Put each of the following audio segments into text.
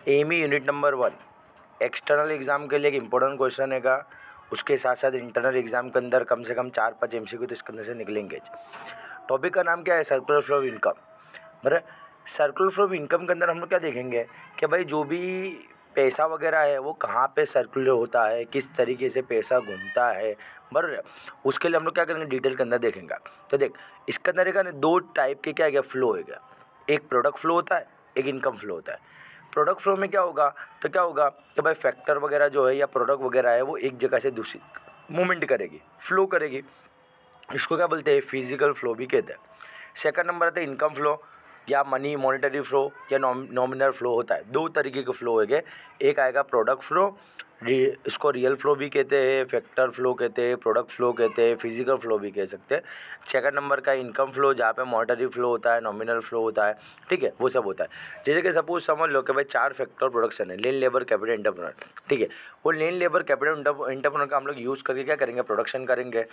Amy unit number 1 external exam के लिए एक इम्पोर्टेंट क्वेश्चन है का। उसके साथ साथ इंटरनल एग्ज़ाम के अंदर कम से कम 4-5 MCQ तो इसके अंदर से निकलेंगे। टॉपिक का नाम क्या है? Circular flow of income. बराबर, सर्कुलर फ्लो ऑफ इनकम के अंदर हम लोग क्या देखेंगे कि भाई जो भी पैसा वगैरह है वो कहाँ पे सर्कुलर होता है, किस तरीके से पैसा घूमता है, बराबर। उसके लिए हम लोग क्या करेंगे, डिटेल के अंदर देखेंगे। तो देख, इसके अंदर एक दो टाइप के क्या है, फ्लो है क्या। एक प्रोडक्ट फ्लो होता है, एक इनकम फ्लो होता है। प्रोडक्ट फ्लो में क्या होगा, तो क्या होगा कि भाई फैक्टर वगैरह जो है या प्रोडक्ट वगैरह है वो एक जगह से दूसरी मूवमेंट करेगी, फ्लो करेगी। इसको क्या बोलते हैं? फिजिकल फ्लो भी कहते हैं। सेकंड नंबर आता है इनकम फ्लो या मनी मॉनेटरी फ्लो या नॉमिनल फ्लो होता है। दो तरीके के फ्लो है। एक आएगा प्रोडक्ट फ्लो, इसको रियल फ्लो भी कहते हैं, फैक्टर फ्लो कहते हैं, प्रोडक्ट फ्लो कहते हैं, फिजिकल फ्लो भी कह सकते हैं। सेकंड नंबर का इनकम फ्लो, जहाँ पे मॉनेटरी फ्लो होता है, नॉमिनल फ्लो होता है, ठीक है, वो सब होता है। जैसे कि सपोज समझ लो कि भाई 4 फैक्टर प्रोडक्शन है, लेन, लेबर, कैपिटल, एंटरप्रेन्योर, ठीक है। वो लेन, लेबर, कैपिटल, एंटरप्रेन्योर का हम लोग यूज़ करके क्या करेंगे, प्रोडक्शन करेंगे।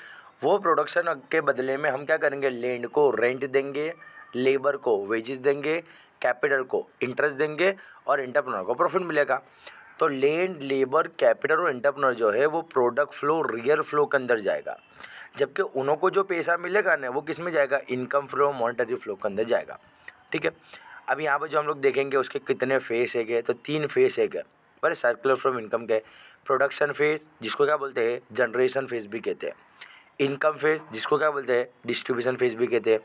वो प्रोडक्शन के बदले में हम क्या करेंगे, लैंड को रेंट देंगे, लेबर को वेजेस देंगे, कैपिटल को इंटरेस्ट देंगे और एंटरप्रेन्योर को प्रॉफिट मिलेगा। तो लैंड, लेबर, कैपिटल और एंटरप्रेन्योर जो है वो प्रोडक्ट फ्लो, रियल फ्लो के अंदर जाएगा। जबकि उन्हों को जो पैसा मिलेगा ना वो किस में जाएगा, इनकम फ्लो, मॉनेटरी फ्लो के अंदर जाएगा, ठीक है। अब यहाँ पर जो हम लोग देखेंगे उसके कितने फेस है, तो 3 फेस है। पर सर्कुलर फ्लो इनकम के प्रोडक्शन फेज, जिसको क्या बोलते हैं, जनरेशन फेज भी कहते हैं। इनकम फेज, जिसको क्या बोलते हैं, डिस्ट्रीब्यूशन फेज भी कहते हैं।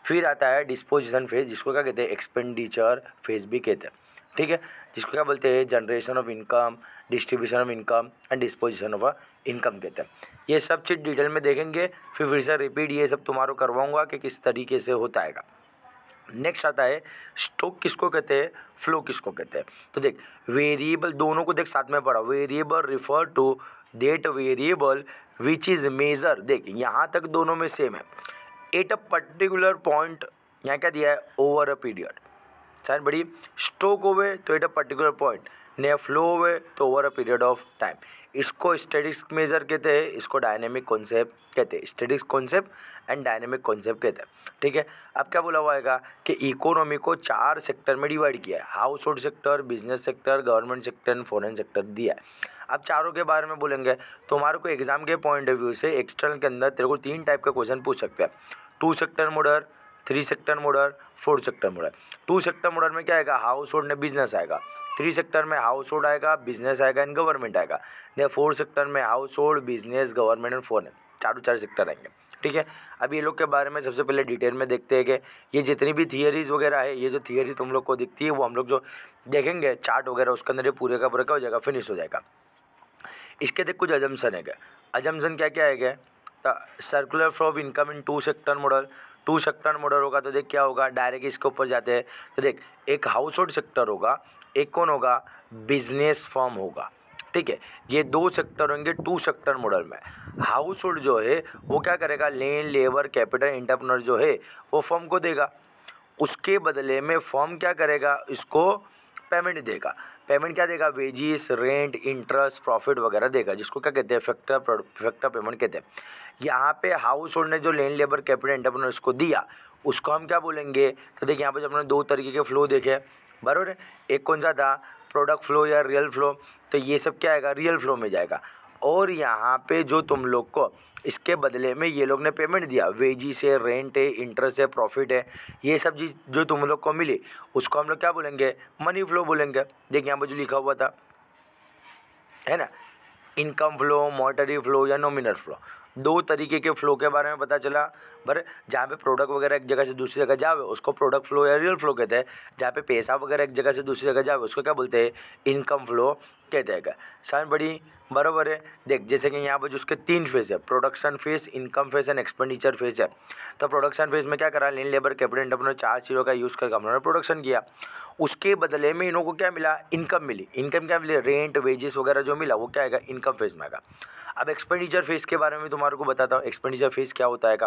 फिर आता है डिस्पोजिशन फेज, जिसको क्या कहते हैं, एक्सपेंडिचर फेज भी कहते हैं, ठीक है। जिसको क्या बोलते हैं, generation of income, distribution of income and disposition of income कहते हैं। ये सब चीज़ डिटेल में देखेंगे, फिर से रिपीट ये सब तुम्हारा करवाऊंगा कि किस तरीके से होता है। नेक्स्ट आता है स्टॉक किसको कहते हैं, फ्लो किसको कहते हैं। तो देख, वेरिएबल दोनों को देख साथ में पढ़ा। Variable refer to that variable which is major. देख यहाँ तक दोनों में सेम है। एट अ पर्टिकुलर पॉइंट, यहाँ क्या दिया है, ओवर अ पीरियड। साइन बड़ी स्टॉक होवे तो एट अ पर्टिकुलर पॉइंट, नया फ्लो होवे तो over a period of time. इसको स्टैटिक्स मेजर कहते हैं, इसको डायनेमिक कॉन्सेप्ट कहते हैं। Statics concept and dynamic concept कहते हैं, ठीक है। अब क्या बोला हुआ है कि इकोनॉमी को 4 सेक्टर में डिवाइड किया है। House hold sector, business sector, government sector and foreign sector दिया है। अब चारों के बारे में बोलेंगे तो हमारे को एग्जाम के पॉइंट ऑफ व्यू से एक्सटर्नल के अंदर तेरे को 3 टाइप का क्वेश्चन पूछ सकते हैं। 2 sector model, 3 sector model, 4 sector model. 2 sector model में क्या आएगा, हाउस होल्ड ने बिजनेस आएगा। 3 सेक्टर में हाउस होल्ड आएगा, बिजनेस आएगा एंड गवर्नमेंट आएगा। ने 4 सेक्टर में house hold, business, government and foreign, चारों 4 सेक्टर आएंगे, ठीक है। अब ये लोग के बारे में सबसे पहले डिटेल में देखते हैं कि ये जितनी भी थियरीज वगैरह है, ये जो थियरी तुम लोग को दिखती है वो हम लोग जो देखेंगे चार्ट वगैरह उसके अंदर ये पूरे का पूरा क्या हो जाएगा, फिनिश हो जाएगा। इसके देख कुछ अजम्पशन है। अजम्पशन क्या क्या है? Circular flow of income in 2 sector model. 2 sector model होगा तो देख क्या होगा, डायरेक्ट इसके ऊपर जाते हैं तो देख, एक हाउस होल्ड सेक्टर होगा, एक कौन होगा, बिजनेस फर्म होगा, ठीक है। ये 2 सेक्टर होंगे 2 सेक्टर मॉडल में। हाउस होल्ड जो है वो क्या करेगा, लैंड, लेबर, कैपिटल, एंटरप्रेन्योर जो है वो फर्म को देगा। उसके बदले में फर्म क्या करेगा, इसको पेमेंट देगा। पेमेंट क्या देगा, वेजिस, रेंट, इंटरेस्ट, प्रॉफिट वगैरह देगा, जिसको क्या कहते हैं, फैक्टर पेमेंट कहते हैं। यहाँ पे हाउस होल्ड ने जो लैंड, लेबर, कैपिटल, एंटरप्रेन्योर इसको दिया, उसको हम क्या बोलेंगे, तो देखिए यहाँ पे जब हमने 2 तरीके के फ्लो देखे, बराबर है। एक कौन सा था, प्रोडक्ट फ्लो या रियल फ्लो, तो ये सब क्या आएगा, रियल फ्लो में जाएगा। और यहाँ पे जो तुम लोग को इसके बदले में ये लोग ने पेमेंट दिया, वेजिस है, रेंट है, इंटरेस्ट है, प्रॉफिट है, ये सब चीज़ जो तुम लोग को मिली उसको हम लोग क्या बोलेंगे, मनी फ्लो बोलेंगे। देखिए यहाँ पर जो लिखा हुआ था है ना, इनकम फ्लो, मॉनेटरी फ्लो या नॉमिनल फ्लो, 2 तरीके के फ्लो के बारे में पता चला। पर जहाँ पे प्रोडक्ट वगैरह एक जगह से दूसरी जगह जावे उसको प्रोडक्ट फ्लो या रियल फ्लो कहते हैं। जहाँ पे पैसा वगैरह एक जगह से दूसरी जगह जावे उसको क्या बोलते हैं, इनकम फ्लो कहते हैं। समझ बड़ी बराबर है। देख जैसे कि यहाँ पर जो उसके 3 फेज है, production phase, income phase and expenditure phase है। तो प्रोडक्शन फेज में क्या करा, लैंड, लेबर, कैपिटल, एंटरप्रेन्योर 4 चीज़ों का यूज़ करके उन्होंने प्रोडक्शन किया। उसके बदले में इन्हों को क्या मिला, इनकम मिली। इनकम क्या मिली, रेंट, वेजेस वगैरह जो मिला वो क्या आएगा, इनकम फेज में आएगा। अब एक्सपेंडिचर फेज के बारे में तुम्हारे को बताता हूँ, एक्सपेंडिचर फेज क्या होता है।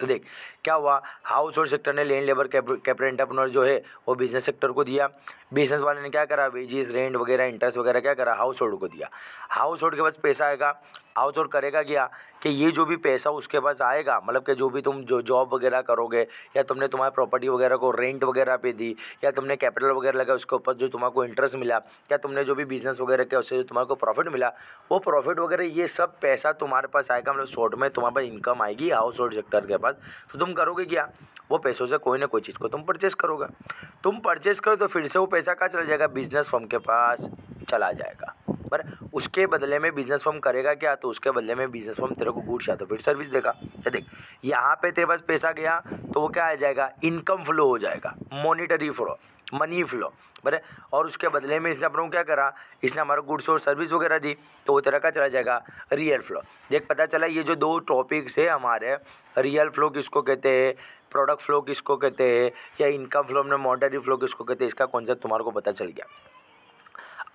तो देख क्या हुआ, हाउस होल्ड सेक्टर ने लैंड लेबर कैपिटल एंटरप्रेन्योर जो है वो बिजनेस सेक्टर को दिया, बिजनेस वाले ने क्या करा, वेजेस रेंट वगैरह इंटरेस्ट वगैरह क्या करा, हाउस होल्ड को दिया। हाउस होल्ड के पास पैसा आएगा, हाउस होल्ड करेगा क्या कि ये जो भी पैसा उसके पास आएगा, मतलब कि जो भी तुम जो जॉब वगैरह करोगे या तुमने तुम्हारे प्रॉपर्टी वगैरह को रेंट वगैरह पे दी या तुमने कैपिटल वगैरह लगा उसके ऊपर जो तुम्हारे इंटरेस्ट मिला या तुमने जो भी बिजनेस वगैरह किया उससे जो तुम्हारे प्रॉफिट मिला, वो प्रॉफिट वगैरह ये सब पैसा तुम्हारे पास आएगा, मतलब शॉर्ट में तुम्हारे पास इनकम आएगी हाउस होल्ड सेक्टर के पास। तो तुम करोगे क्या, वो पैसों से कोई ना कोई चीज़ को तुम परचेस करोगे। तुम परचेस करो तो फिर से वो पैसा कहाँ चला जाएगा, बिजनेस फर्म के पास चला जाएगा। पर उसके बदले में बिजनेस फर्म करेगा क्या, तो उसके बदले में बिजनेस फर्म तेरे को गुड्स या तो फिर सर्विस देगा। तो देख यहाँ पे तेरे पास पैसा गया तो वो क्या आ जाएगा, इनकम फ्लो हो जाएगा, मॉनिटरी फ्लो, मनी फ्लो, बराबर। और उसके बदले में इसने अपनों क्या करा, इसने हमारा गुड्स और सर्विस वगैरह दी, तो वो तेरा का चला जाएगा रियल फ्लो। देख पता चला ये जो दो टॉपिक्स है हमारे, रियल फ्लो किसको कहते हैं, प्रोडक्ट फ्लो किसको कहते हैं, या इनकम फ्लो में मॉनिटरी फ्लो किसको कहते हैं, इसका कॉन्सेप्ट तुम्हारे को पता चल गया।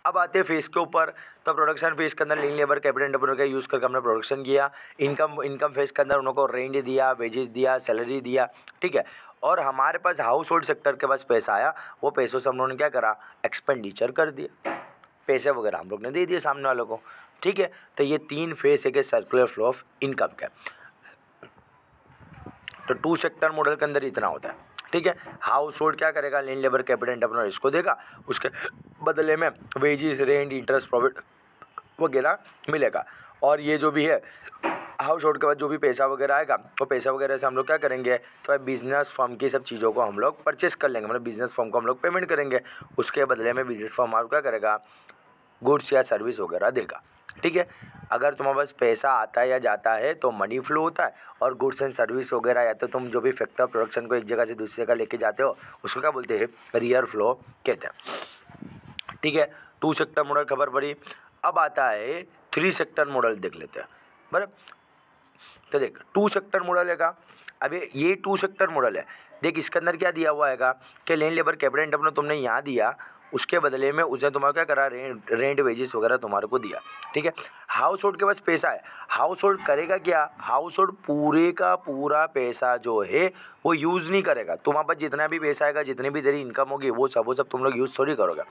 अब आते हैं फेस के ऊपर। तो प्रोडक्शन फेस के अंदर लैंड लेबर कैपिटल एंटरप्रेन्योर का यूज़ करके हमने प्रोडक्शन किया। इनकम फेस के अंदर उनको रेंट दिया, वेजेस दिया, सैलरी दिया, ठीक है। और हमारे पास हाउस होल्ड सेक्टर के पास पैसा आया, वो पैसों से हम लोगों ने क्या करा, एक्सपेंडिचर कर दिया, पैसे वगैरह हम लोग ने दे दिए सामने वालों को, ठीक है। तो ये 3 फेस है कि सर्कुलर फ्लो ऑफ इनकम का। तो 2 सेक्टर मॉडल के अंदर इतना होता है, ठीक है। हाउस होल्ड क्या करेगा, लैंड लेबर कैपिटल एंटरप्रेन्योर इसको देगा, उसके बदले में वेजेस रेंट इंटरेस्ट प्रॉफिट वगैरह मिलेगा। और ये जो भी है हाउस होल्ड के बाद जो भी पैसा वगैरह आएगा, वो पैसा वगैरह से हम लोग क्या करेंगे, तो बिजनेस फर्म की सब चीज़ों को हम लोग परचेस कर लेंगे, मतलब बिजनेस फर्म को हम लोग पेमेंट करेंगे, उसके बदले में बिजनेस फर्म हमारा क्या करेगा, गुड्स या सर्विस वगैरह देगा, ठीक है। अगर तुम्हारे पास पैसा आता है या जाता है तो मनी फ्लो होता है, और गुड्स एंड सर्विस वगैरह या तो तुम जो भी फैक्टर ऑफ प्रोडक्शन को एक जगह से दूसरी जगह लेके जाते हो उसको क्या बोलते हैं, रियल फ्लो कहते हैं, ठीक है। 2 सेक्टर मॉडल खबर पड़ी। अब आता है 3 सेक्टर मॉडल, देख लेते हैं, बराबर। तो देख 2 सेक्टर मॉडल है का, अभी ये 2 सेक्टर मॉडल है। देख इसके अंदर क्या दिया हुआ है कि लैंड लेबर कैपिटल एंटरप्रेन्योर तुमने यहाँ दिया, उसके बदले में उसने तुम्हारा क्या करा, रेंट वेजेस वगैरह तुम्हारे को दिया, ठीक है। हाउस होल्ड के पास पैसा है, हाउस होल्ड करेगा क्या, हाउस होल्ड पूरे का पूरा पैसा जो है वो यूज़ नहीं करेगा। तुम्हारे पास जितना भी पैसा आएगा, जितनी भी तेरी इनकम होगी, वो सब तुम लोग यूज़ थोड़ी करोगे।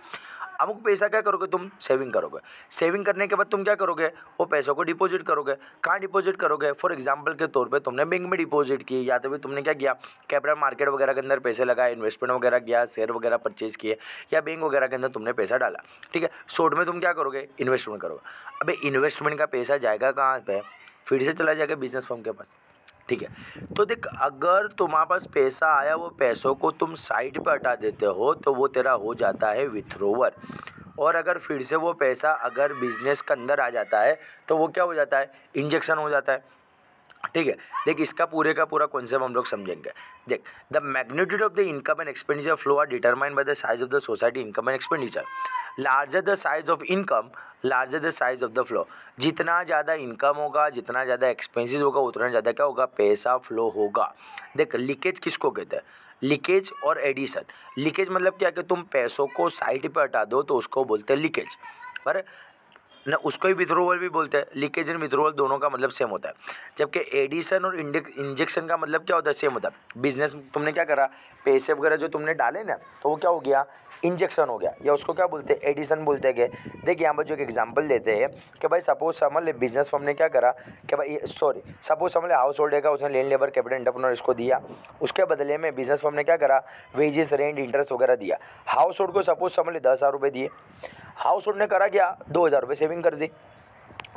अमुक पैसा क्या करोगे, तुम सेविंग करोगे। सेविंग करने के बाद तुम क्या करोगे, वो पैसों को डिपॉजिट करोगे। कहाँ डिपॉजिट करोगे, फॉर एग्जांपल के तौर पे तुमने बैंक में डिपॉजिट की, या तो फिर तुमने क्या किया, कैपिटल मार्केट वगैरह के अंदर पैसे लगाए, इन्वेस्टमेंट वगैरह किया, शेयर वगैरह परचेज किए, या बैंक वगैरह के अंदर तुमने पैसा डाला, ठीक है। शॉर्ट में तुम क्या करोगे, इन्वेस्टमेंट करोगे। अबे इन्वेस्टमेंट का पैसा जाएगा कहाँ पे, फिर से चला जाएगा बिजनेस फर्म के पास, ठीक है। तो देख अगर तुम्हारे पास पैसा आया, वो पैसों को तुम साइड पे हटा देते हो तो वो तेरा हो जाता है विथड्रॉवर। और अगर फिर से वो पैसा अगर बिजनेस के अंदर आ जाता है तो वो क्या हो जाता है, इंजेक्शन हो जाता है, ठीक है। देख इसका पूरे का पूरा कॉन्सेप्ट हम लोग समझेंगे। देख the magnitude of the income and expenditure flow are determined by the size of the society income and expenditure. Larger the size of income, larger the size of the flow. जितना ज़्यादा income होगा, जितना ज़्यादा expensive होगा, उतना ज़्यादा क्या होगा, पैसा फ्लो होगा। देख लीकेज किसको कहते हैं, लीकेज और एडिशन। लीकेज मतलब क्या कि तुम पैसों को साइड पे हटा दो तो उसको बोलते हैं लीकेज, पर ना उसको ही विथड्रॉवल भी बोलते हैं। लीकेज एंड विथड्रॉवल दोनों का मतलब सेम होता है, जबकि एडिशन और इंजेक्शन का मतलब क्या होता है, सेम होता है। बिजनेस तुमने क्या करा, पैसे वगैरह जो तुमने डाले ना, तो वो क्या हो गया, इंजेक्शन हो गया, या उसको क्या बोलते हैं, एडिशन बोलते हैं। देख यहाँ पर जो एक एग्जांपल देते हैं कि भाई सपोज समझ ले बिजनेस फर्म ने क्या करा कि भाई सपोज समझ ले हाउस होल्ड का उसने लैंड लेबर कैपिटल एंटरप्रेन्योर इसको दिया, उसके बदले में बिजनेस फर्म ने क्या करा, वेजेस रेंट इंटरेस्ट वगैरह दिया। हाउस होल्ड को सपोज समझ ले 10,000 रुपये दिए, हाउस होल्ड ने करा क्या, 2,000 रुपये सेविंग कर दी।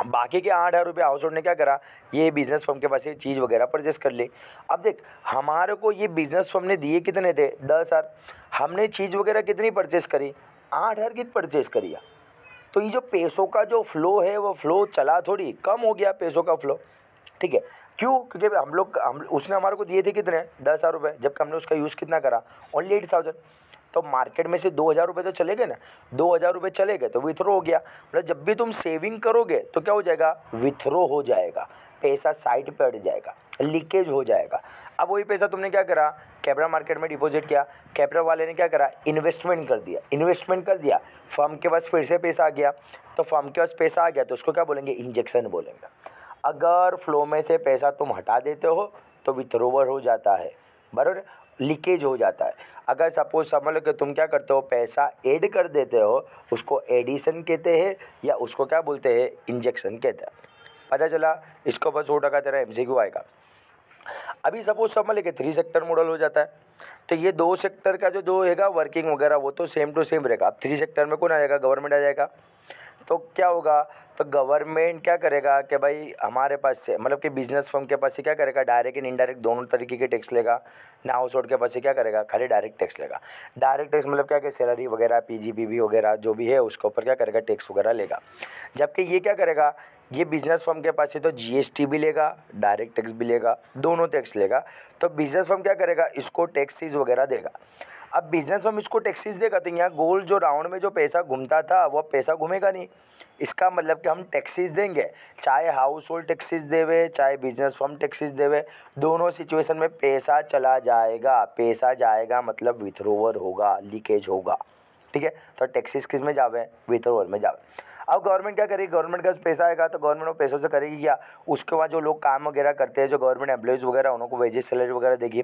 बाकी के 8,000 रुपये हाउस होल्ड ने क्या करा, ये बिजनेस फर्म के पास ये चीज़ वगैरह परचेस कर ली। अब देख हमारे को ये बिजनेस फर्म ने दिए कितने थे, 10,000, हमने चीज़ वगैरह कितनी परचेस करी, 8,000 की परचेस करी। तो ये जो पैसों का जो फ्लो है वो फ्लो चला थोड़ी, कम हो गया पैसों का फ्लो, ठीक है। क्यों, क्योंकि उसने हमारे को दिए थे कितने, 10,000 रुपये, जबकि हमने उसका यूज़ कितना करा, ओनली 8,000। तो मार्केट में से 2,000 रुपये तो चले गए ना, 2,000 रुपये चले गए तो विथड्रॉ हो गया। मतलब जब भी तुम सेविंग करोगे तो क्या हो जाएगा, विथड्रॉ हो जाएगा, पैसा साइड पे हट जाएगा, लीकेज हो जाएगा। अब वही पैसा तुमने क्या करा, कैपिटल मार्केट में डिपॉजिट किया, कैपिटल वाले ने क्या करा, इन्वेस्टमेंट कर दिया, फर्म के पास फिर से पैसा आ गया। तो फर्म के पास पैसा आ गया तो उसको क्या बोलेंगे, इंजेक्शन बोलेंगे। अगर फ्लो में से पैसा तुम हटा देते हो तो विथड्रॉवल हो जाता है, बराबर, लीकेज हो जाता है। अगर सपोज समझ लो कि तुम क्या करते हो, पैसा ऐड कर देते हो, उसको एडिशन कहते हैं या उसको क्या बोलते हैं, इंजेक्शन कहते हैं। पता चला, इसको बस 100% तेरा MCQ आएगा। अभी सपोज समझ ले कि 3 सेक्टर मॉडल हो जाता है, तो ये 2 सेक्टर का जो हैगा वर्किंग वगैरह वो तो सेम टू सेम रहेगा। अब 3 सेक्टर में कौन आ जाएगा, गवर्नमेंट आ जाएगा। तो क्या होगा, तो गवर्नमेंट क्या करेगा कि भाई हमारे पास से मतलब कि बिजनेस फर्म के पास से क्या करेगा, डायरेक्ट एंड इनडायरेक्ट दोनों तरीके के टैक्स लेगा। ना हाउस होल्ड के पास से क्या करेगा, खाली डायरेक्ट टैक्स लेगा। डायरेक्ट टैक्स मतलब क्या कि सैलरी वगैरह PGPB वगैरह जो भी है उसके ऊपर क्या करेगा, टैक्स वगैरह लेगा। जबकि ये क्या करेगा, ये बिजनेस फर्म के पास से तो GST भी लेगा, डायरेक्ट टैक्स भी लेगा, दोनों टैक्स लेगा। तो बिजनेस फर्म क्या करेगा, इसको टैक्सेस वगैरह देगा। अब बिजनेस फर्म इसको टैक्सेस देगा तो यहाँ गोल जो राउंड में जो पैसा घूमता था वो पैसा घूमेगा नहीं। इसका मतलब कि हम टैक्सेस देंगे, चाहे हाउस होल्ड टैक्सेस देवे चाहे बिजनेस फर्म टैक्सेस देवे, दोनों सिचुएशन में पैसा चला जाएगा। पैसा जाएगा मतलब विथड्रॉवल होगा, लीकेज होगा, ठीक है। तो टैक्सेस किस में जावे, विथड्रॉवल में जावे। अब गवर्नमेंट क्या करेगी, गवर्नमेंट का पैसा आएगा तो गवर्नमेंट वो पैसों से करेगी क्या, उसके बाद जो लोग काम वगैरह करते हैं, जो गवर्नमेंट एम्प्लॉइज़ वगैरह उनको वेजेस सैलरी वगैरह देगी।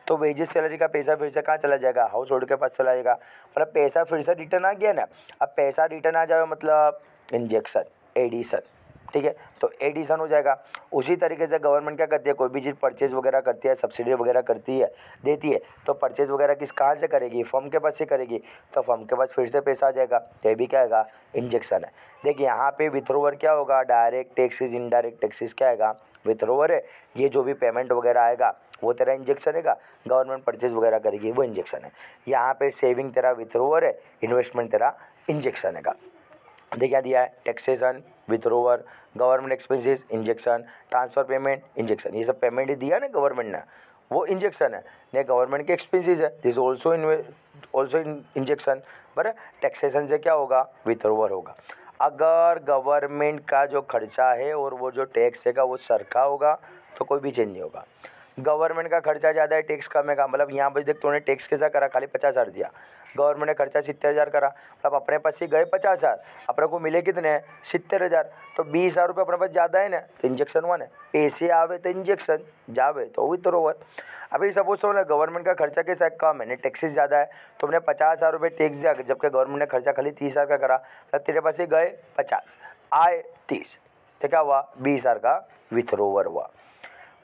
तो वेजेस सैलरी का पैसा फिर से कहाँ चला जाएगा, हाउस होल्ड के पास चला जाएगा। मतलब पैसा फिर से रिटर्न आ गया ना। अब पैसा रिटर्न आ जाए मतलब इंजेक्शन, एडिशन, ठीक है। तो एडिशन हो जाएगा। उसी तरीके से गवर्नमेंट क्या करती है, कोई भी चीज़ परचेज वगैरह करती है, सब्सिडी वगैरह करती है, देती है, तो परचेज वगैरह किस कहाँ से करेगी, फर्म के पास से करेगी। तो फर्म के पास फिर से पैसा आ जाएगा, तो ये भी क्या आएगा, इंजेक्शन है। देखिए यहाँ पे विथड्रॉवल क्या होगा, डायरेक्ट टैक्सेस इनडायरेक्ट टैक्सेस क्या आएगा, विथड्रॉवल है। ये जो भी पेमेंट वगैरह आएगा वो तेरा इंजेक्शन है, गवर्नमेंट परचेज वगैरह करेगी वो इंजेक्शन है। यहाँ पे सेविंग तेरा विथड्रॉवल है, इन्वेस्टमेंट तेरा इंजेक्शन है। देखिए क्या दिया है, taxation, withdrawal, government expenses, injection, transfer payment, injection. ये सब पेमेंट ही दिया ना गवर्नमेंट ने, वो इंजेक्शन है। नहीं गवर्नमेंट के एक्सपेंसेस है, दिस ऑल्सो इंजेक्शन। बराबर, टैक्सेशन से क्या होगा, विथड्रॉवल होगा। अगर गवर्नमेंट का जो खर्चा है और वो जो टैक्स है वो सरखा होगा तो कोई भी चेंज नहीं होगा। गवर्नमेंट का खर्चा ज़्यादा है, टैक्स कम है का मतलब यहाँ पर देख तूने टैक्स कैसा करा, खाली 50,000 दिया। गवर्नमेंट ने खर्चा 70,000 करा, अब अपने पास से गए 50,000, अपने को मिले कितने, 70,000। तो 20,000 रुपये अपने पास ज़्यादा है ना, तो इंजेक्शन हुआ ना। पैसे आवे तो इंजेक्शन, जावे तो विथड्रॉवल। अभी सपोज तो ना गवर्नमेंट का खर्चा कैसा है, कम है, टैक्सेस ज़्यादा है, तुमने 50,000 रुपये टैक्स दिया, जबकि गवर्नमेंट ने खर्चा खाली 30,000 का करा। तो तेरे पास से गए 50, आए 30, तो क्या हुआ, 20,000 का विथड्रॉवल हुआ।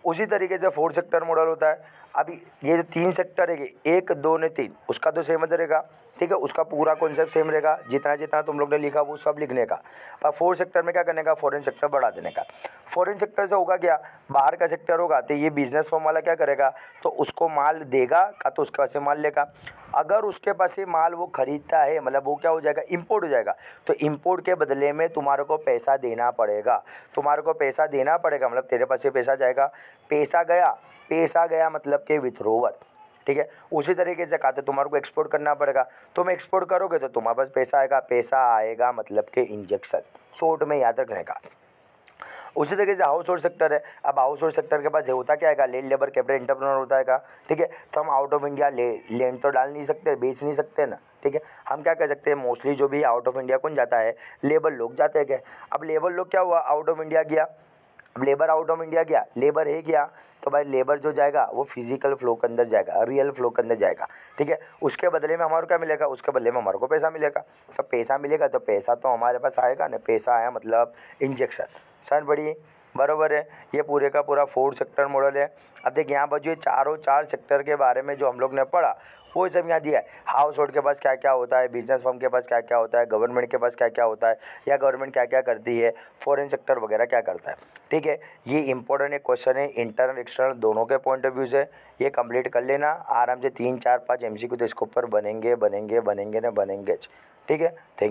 उसी तरीके से 4 सेक्टर मॉडल होता है। अभी ये जो 3 सेक्टर है, 1 2 ने 3, उसका तो सेम रहेगा, ठीक है, उसका पूरा कॉन्सेप्ट सेम रहेगा। जितना जितना तुम लोग ने लिखा वो सब लिखने का। पर 4 सेक्टर में क्या करने का, फॉरेन सेक्टर बढ़ा देने का। फॉरेन सेक्टर से होगा क्या, बाहर का सेक्टर होगा तो ये बिजनेस फर्म वाला क्या करेगा, तो उसको माल देगा का तो उसके पास से माल लेगा। अगर उसके पास से माल वो खरीदता है मतलब वो क्या हो जाएगा, इम्पोर्ट हो जाएगा। तो इम्पोर्ट के बदले में तुम्हारे को पैसा देना पड़ेगा, तुम्हारे को पैसा देना पड़ेगा मतलब तेरे पास से पैसा जाएगा। पैसा गया मतलब कि विथड्रॉवल, ठीक है। उसी तरीके से कहते तुम्हारे को एक्सपोर्ट करना पड़ेगा, तुम एक्सपोर्ट करोगे तो तुम्हारे पास पैसा आएगा। पैसा आएगा मतलब कि इंजेक्शन, शॉर्ट में याद रखने का। उसी तरीके से हाउस होल्ड सेक्टर है। अब हाउस होल्ड सेक्टर के पास होता क्या है, लैंड लेबर कैपिटल एंटरप्रेन्योर होता है, ठीक है। तो हम आउट ऑफ इंडिया लैंड तो डाल नहीं सकते, बेच नहीं सकते ना, ठीक है। हम क्या कह सकते हैं, मोस्टली जो भी आउट ऑफ इंडिया कौन जाता है, लेबर लोग जाते हैं क्या। अब लेबर लोग क्या हुआ, आउट ऑफ इंडिया गया, लेबर आउट ऑफ इंडिया गया, लेबर है गया, तो भाई लेबर जो जाएगा वो फिजिकल फ्लो के अंदर जाएगा, रियल फ्लो के अंदर जाएगा, ठीक है। उसके बदले में हमारे को क्या मिलेगा, उसके बदले में हमारे को पैसा मिलेगा। तो पैसा मिलेगा तो पैसा तो हमारे पास आएगा ना, पैसा आया मतलब इंजेक्शन। समझ पड़ी, बरोबर है। ये पूरे का पूरा 4 सेक्टर मॉडल है। अब देख यहाँ पर जो 4 सेक्टर के बारे में जो हम लोग ने पढ़ा वो सब यहाँ दिया है। हाउस होल्ड के पास क्या क्या होता है, बिजनेस फर्म के पास क्या क्या होता है, गवर्नमेंट के पास क्या क्या होता है, या गवर्नमेंट क्या क्या करती है, फॉरेन सेक्टर वगैरह क्या करता है, ठीक है। ये इंपॉर्टेंट एक क्वेश्चन है, इंटरनल एक्सटर्नल दोनों के पॉइंट ऑफ व्यू से। ये कंप्लीट कर लेना आराम से, 3 4 5 MCQ तो इसके ऊपर बनेंगे, ठीक है। Thank you.